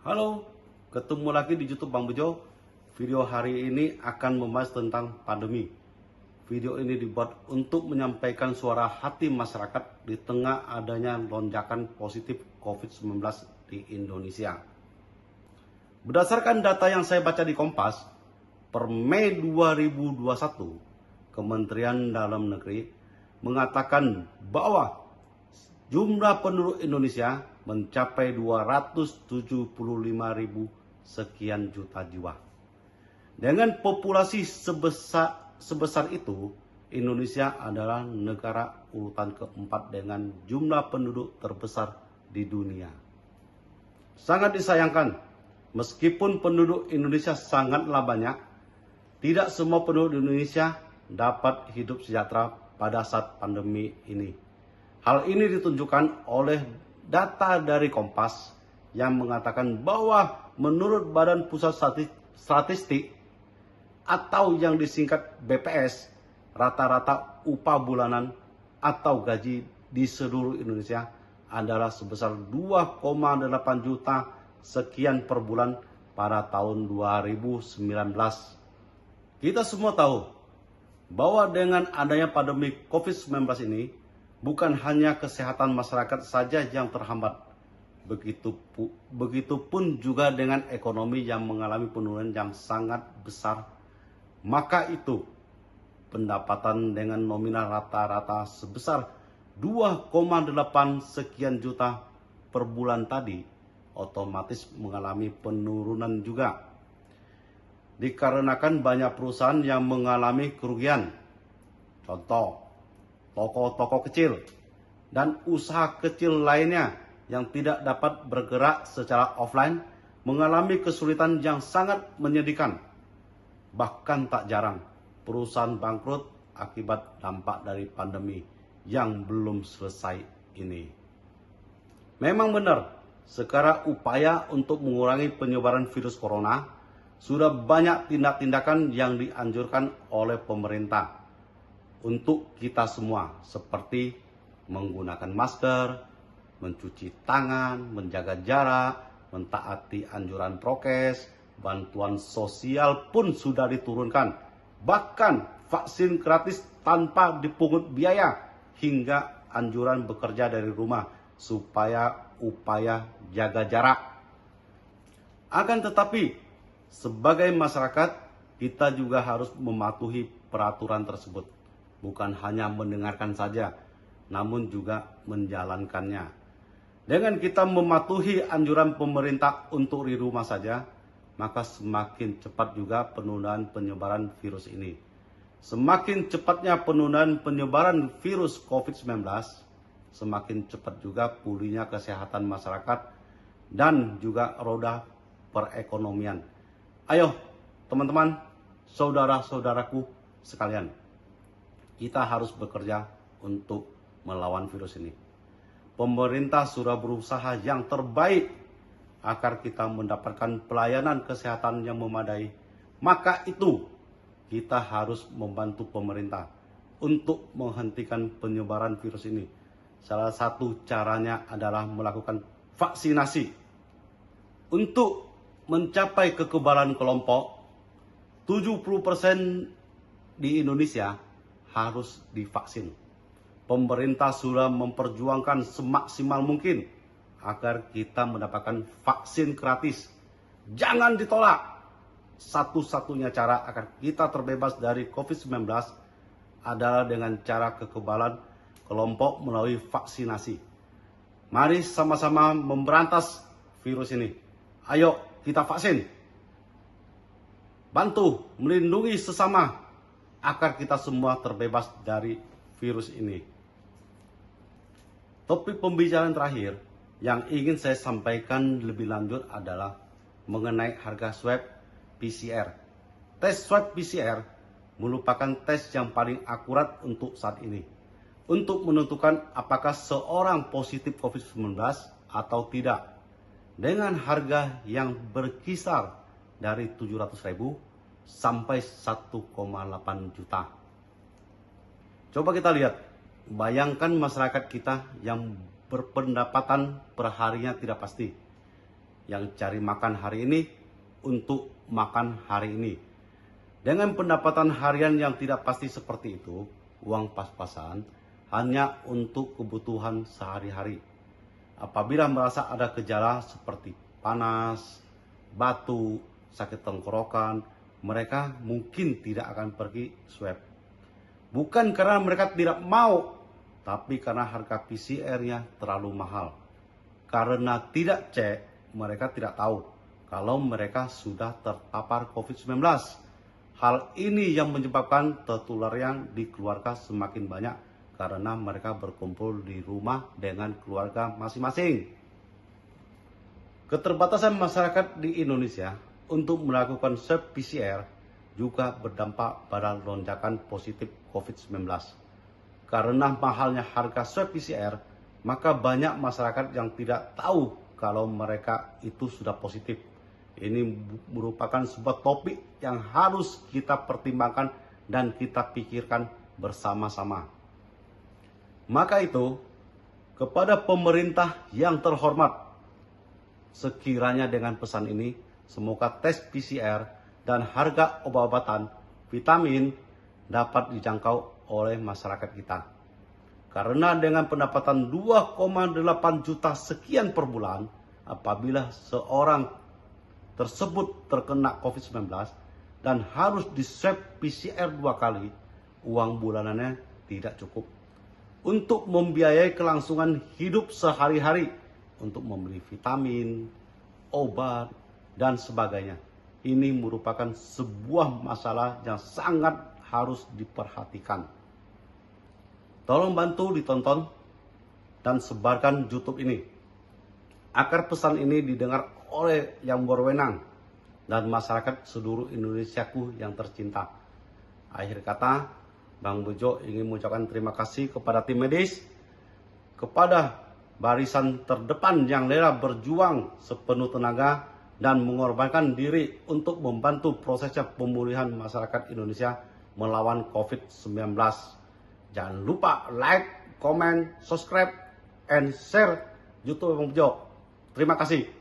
Halo, ketemu lagi di YouTube Bang Bejo. Video hari ini akan membahas tentang pandemi. Video ini dibuat untuk menyampaikan suara hati masyarakat di tengah adanya lonjakan positif COVID-19 di Indonesia. Berdasarkan data yang saya baca di Kompas, per Mei 2021, Kementerian Dalam Negeri mengatakan bahwa jumlah penduduk Indonesia mencapai 275.000 sekian juta jiwa. Dengan populasi sebesar itu, Indonesia adalah negara urutan keempat dengan jumlah penduduk terbesar di dunia. Sangat disayangkan, meskipun penduduk Indonesia sangatlah banyak, tidak semua penduduk Indonesia dapat hidup sejahtera pada saat pandemi ini. Hal ini ditunjukkan oleh data dari Kompas yang mengatakan bahwa menurut Badan Pusat Statistik atau yang disingkat BPS, rata-rata upah bulanan atau gaji di seluruh Indonesia adalah sebesar 2,8 juta sekian per bulan pada tahun 2019. Kita semua tahu bahwa dengan adanya pandemi COVID-19 ini, bukan hanya kesehatan masyarakat saja yang terhambat, begitupun juga dengan ekonomi yang mengalami penurunan yang sangat besar. Maka itu, pendapatan dengan nominal rata-rata sebesar 2,8 sekian juta per bulan tadi otomatis mengalami penurunan juga. Dikarenakan banyak perusahaan yang mengalami kerugian. Contoh, toko-toko kecil dan usaha kecil lainnya yang tidak dapat bergerak secara offline mengalami kesulitan yang sangat menyedihkan. Bahkan tak jarang perusahaan bangkrut akibat dampak dari pandemi yang belum selesai ini. Memang benar, sekarang upaya untuk mengurangi penyebaran virus corona sudah banyak tindak-tindakan yang dianjurkan oleh pemerintah untuk kita semua, seperti menggunakan masker, mencuci tangan, menjaga jarak, mentaati anjuran prokes, bantuan sosial pun sudah diturunkan. Bahkan vaksin gratis tanpa dipungut biaya, hingga anjuran bekerja dari rumah supaya upaya jaga jarak. Akan tetapi, sebagai masyarakat, kita juga harus mematuhi peraturan tersebut. Bukan hanya mendengarkan saja, namun juga menjalankannya. Dengan kita mematuhi anjuran pemerintah untuk di rumah saja, maka semakin cepat juga penundaan penyebaran virus ini. Semakin cepatnya penundaan penyebaran virus COVID-19, semakin cepat juga pulihnya kesehatan masyarakat dan juga roda perekonomian. Ayo teman-teman, saudara-saudaraku sekalian, kita harus bekerja untuk melawan virus ini. Pemerintah sudah berusaha yang terbaik agar kita mendapatkan pelayanan kesehatan yang memadai. Maka itu, kita harus membantu pemerintah untuk menghentikan penyebaran virus ini. Salah satu caranya adalah melakukan vaksinasi. Untuk mencapai kekebalan kelompok, 70% di Indonesia harus divaksin. Pemerintah sudah memperjuangkan semaksimal mungkin agar kita mendapatkan vaksin gratis. Jangan ditolak. Satu-satunya cara agar kita terbebas dari COVID-19 adalah dengan cara kekebalan kelompok melalui vaksinasi. Mari sama-sama memberantas virus ini. Ayo kita vaksin. Bantu melindungi sesama agar kita semua terbebas dari virus ini. Topik pembicaraan terakhir yang ingin saya sampaikan lebih lanjut adalah mengenai harga swab PCR. Tes swab PCR merupakan tes yang paling akurat untuk saat ini, untuk menentukan apakah seorang positif COVID-19 atau tidak, dengan harga yang berkisar dari 700.000 sampai 1,8 juta. Coba kita lihat, bayangkan masyarakat kita yang berpendapatan perharinya tidak pasti. yang cari makan hari ini untuk makan hari ini. Dengan pendapatan harian yang tidak pasti seperti itu, uang pas-pasan hanya untuk kebutuhan sehari-hari. Apabila merasa ada gejala seperti panas, batuk, sakit tenggorokan, mereka mungkin tidak akan pergi swab. Bukan karena mereka tidak mau, tapi karena harga PCR-nya terlalu mahal. Karena tidak cek, mereka tidak tahu kalau mereka sudah terpapar COVID-19. Hal ini yang menyebabkan tertularnya di keluarga semakin banyak karena mereka berkumpul di rumah dengan keluarga masing-masing. Keterbatasan masyarakat di Indonesia untuk melakukan swab PCR juga berdampak pada lonjakan positif COVID-19. Karena mahalnya harga swab PCR, maka banyak masyarakat yang tidak tahu kalau mereka itu sudah positif. Ini merupakan sebuah topik yang harus kita pertimbangkan dan kita pikirkan bersama-sama. Maka itu, kepada pemerintah yang terhormat, sekiranya dengan pesan ini, semoga tes PCR dan harga obat-obatan, vitamin dapat dijangkau oleh masyarakat kita. Karena dengan pendapatan 2,8 juta sekian per bulan, apabila seorang tersebut terkena COVID-19 dan harus di-swab PCR 2 kali, uang bulanannya tidak cukup untuk membiayai kelangsungan hidup sehari-hari, untuk membeli vitamin, obat, dan sebagainya. Ini merupakan sebuah masalah yang sangat harus diperhatikan. Tolong bantu ditonton dan sebarkan YouTube ini, agar pesan ini didengar oleh yang berwenang dan masyarakat seluruh Indonesiaku yang tercinta. Akhir kata, Bang Bejo ingin mengucapkan terima kasih kepada tim medis, kepada barisan terdepan yang rela berjuang sepenuh tenaga dan mengorbankan diri untuk membantu prosesnya pemulihan masyarakat Indonesia melawan COVID-19. Jangan lupa like, comment, subscribe, and share YouTube Bang Bejo. Terima kasih.